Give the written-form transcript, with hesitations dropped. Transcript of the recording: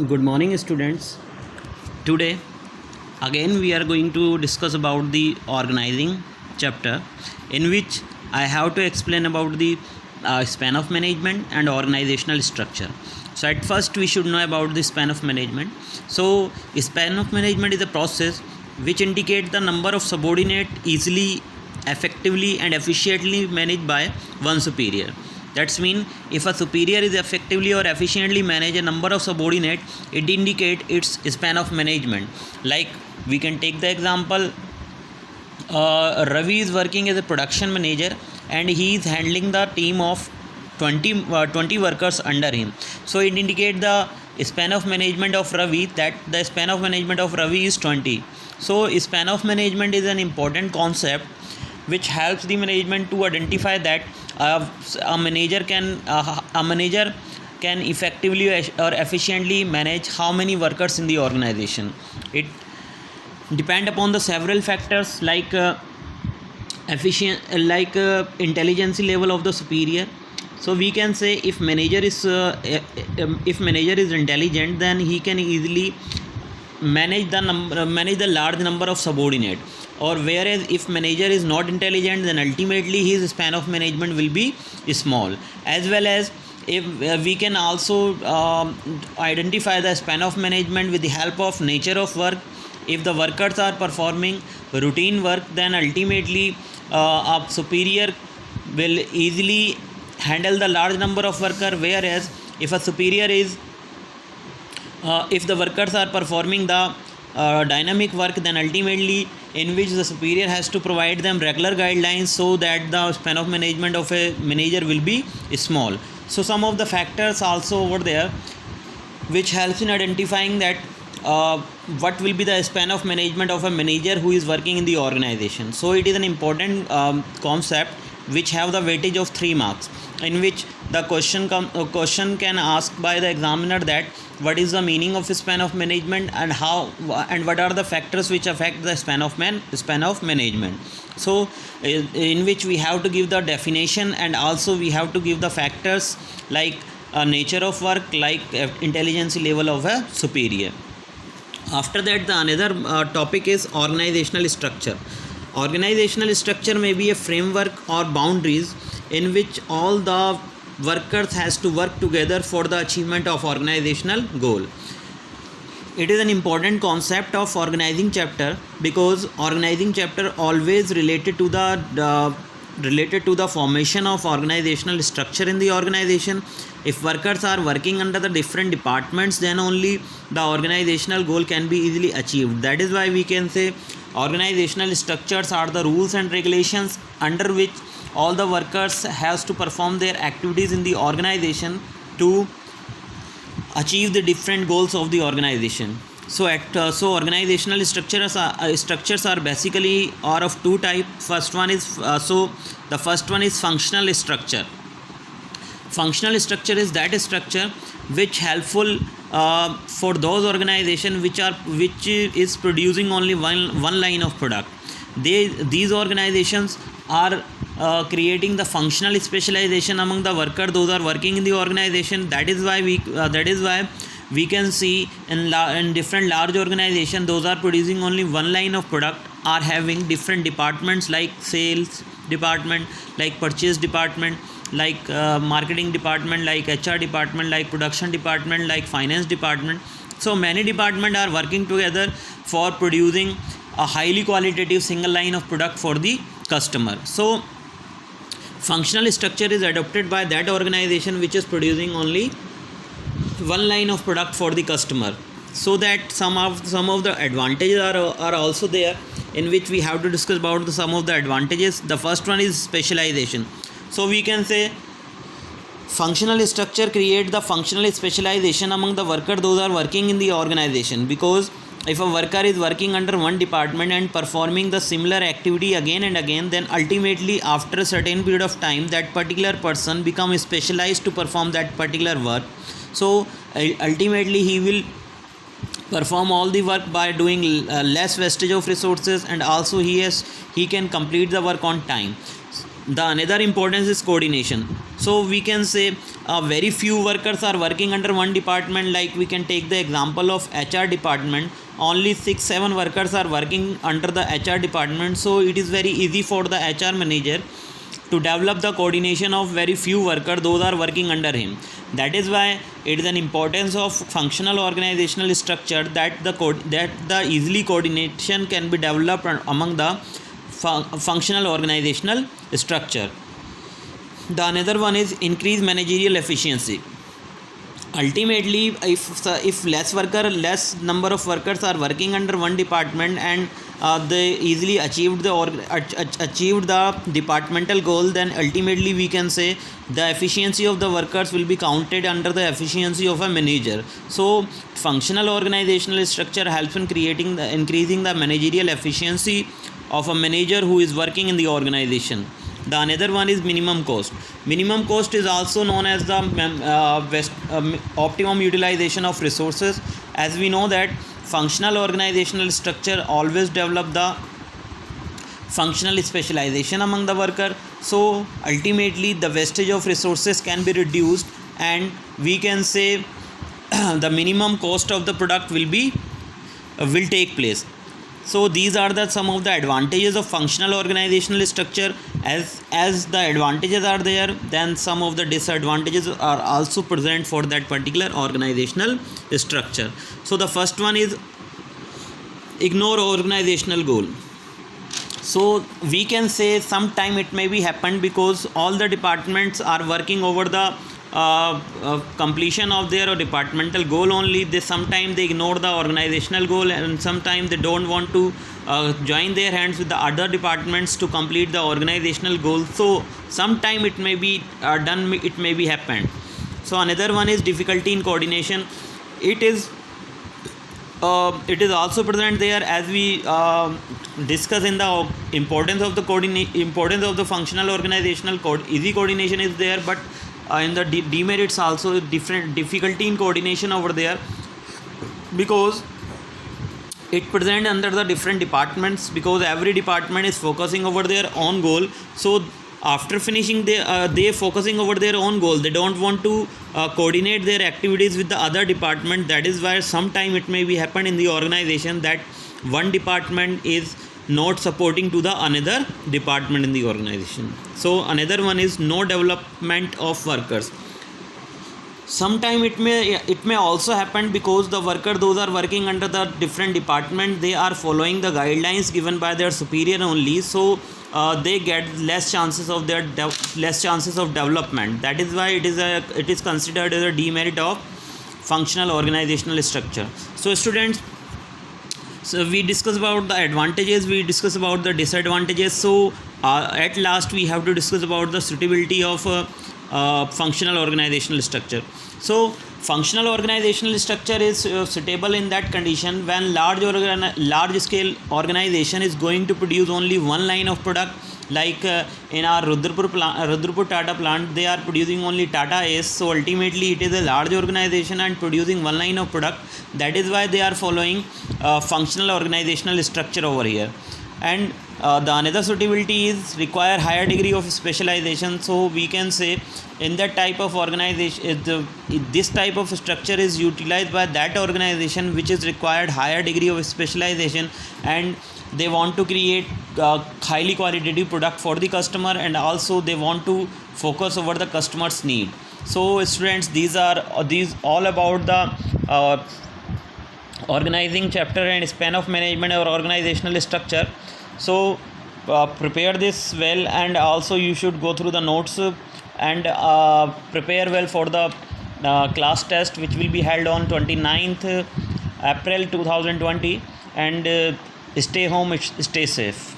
Good morning, students. Today, again, we are going to discuss about the organizing chapter, in which I have to explain about the span of management and organizational structure. So, at first, we should know about the span of management. So, span of management is a process which indicates the number of subordinates easily, effectively, and efficiently managed by one superior. That's mean if a superior is effectively or efficiently manage a number of subordinates, it indicate its span of management. Like we can take the example, Ravi is working as a production manager and he is handling the team of 20 workers under him. So it indicate the span of management of Ravi, that the span of management of Ravi is 20. So span of management is an important concept which helps the management to identify that a manager can effectively or efficiently manage how many workers in the organization. It depend upon the several factors like intelligence level of the superior. So we can say if manager is intelligent, then he can easily manage the large number of subordinate. Or whereas if manager is not intelligent, then ultimately his span of management will be small. As well as if we can also identify the span of management with the help of nature of work. If the workers are performing routine work, then ultimately a superior will easily handle the large number of workers. Whereas if a superior is if the workers are performing the dynamic work, then ultimately in which the superior has to provide them regular guidelines, so that the span of management of a manager will be small. So some of the factors also over there which helps in identifying that what will be the span of management of a manager who is working in the organization. So it is an important concept which have the weightage of 3 marks, in which the question can ask by the examiner that what is the meaning of span of management and what are the factors which affect the span of management. So in which we have to give the definition, and also we have to give the factors like nature of work, like intelligence level of a superior. After that, the another topic is organizational structure. Organizational structure may be a framework or boundaries in which all the workers has to work together for the achievement of organizational goal. It is an important concept of organizing chapter, because organizing chapter always related to the formation of organizational structure in the organization. If workers are working under the different departments, then only the organizational goal can be easily achieved. That is why we can say organizational structures are the rules and regulations under which all the workers has to perform their activities in the organization to achieve the different goals of the organization. So organizational structures are basically are of two types. The first one is functional structure. Functional structure is that structure which helpful for those organizations which is producing only one line of product. These organizations are creating the functional specialization among the workers. Those are working in the organization. That is why we can see in different large organizations, those are producing only one line of product, are having different departments like sales department, like purchase department, like marketing department, like HR department, like production department, like finance department. So many departments are working together for producing a highly qualitative single line of product for the customer. So functional structure is adopted by that organization which is producing only one line of product for the customer. So that some of the advantages are also there, in which we have to discuss about some of the advantages. The first one is specialization. So we can say functional structure create the functional specialization among the workers those are working in the organization, because if a worker is working under one department and performing the similar activity again and again, then ultimately after a certain period of time that particular person becomes specialized to perform that particular work. So ultimately he will perform all the work by doing less wastage of resources, and also he can complete the work on time. The another importance is coordination. So we can say very few workers are working under one department. Like we can take the example of HR department. Only 6-7 workers are working under the HR department. So it is very easy for the HR manager to develop the coordination of very few workers those are working under him. That is why it is an importance of functional organizational structure that the easily coordination can be developed among the functional organizational structure. The another one is increase managerial efficiency. Ultimately, if less number of workers are working under one department and they easily achieved the departmental goal, then ultimately we can say the efficiency of the workers will be counted under the efficiency of a manager. So functional organizational structure helps in increasing the managerial efficiency of a manager who is working in the organization. The another one is minimum cost. Minimum cost is also known as the optimum utilization of resources. As we know that functional organizational structure always develop the functional specialization among the worker. So ultimately the wastage of resources can be reduced, and we can say the minimum cost of the product will take place. So these are some of the advantages of functional organizational structure. As the advantages are there, then some of the disadvantages are also present for that particular organizational structure. So the first one is ignore organizational goal. So we can say sometime it may be happened because all the departments are working over the completion of their departmental goal only. Sometimes they ignore the organizational goal, and sometimes they don't want to join their hands with the other departments to complete the organizational goal. So sometime it may be done, it may be happened. So another one is difficulty in coordination. It is also present there, as we discuss in the importance of the functional organizational easy coordination is there, but in the demerits also different difficulty in coordination over there, because it present under the different departments, because every department is focusing over their own goal. So after finishing they focusing over their own goal, they don't want to coordinate their activities with the other department. That is why sometime it may be happen in the organization that one department is not supporting to the another department in the organization. So another one is no development of workers. Sometime it may also happen because the worker those are working under the different department, they are following the guidelines given by their superior only. So they get less chances of development. That is why it is considered as a demerit of functional organizational structure. So students, so we discuss about the advantages, we discuss about the disadvantages. So at last we have to discuss about the suitability of functional organizational structure. So functional organizational structure is suitable in that condition when large scale organization is going to produce only one line of product. Like in our Rudrapur Tata plant, they are producing only Tata Ace. So ultimately it is a large organization and producing one line of product. That is why they are following functional organizational structure over here. And the another suitability is require higher degree of specialization. So we can say in that type of organization, this type of structure is utilized by that organization which is required higher degree of specialization, and they want to create highly qualitative product for the customer, and also they want to focus over the customer's need. So students, these all about the organizing chapter and span of management or organizational structure. So prepare this well, and also you should go through the notes and prepare well for the class test which will be held on 29th April 2020, and stay home, stay safe.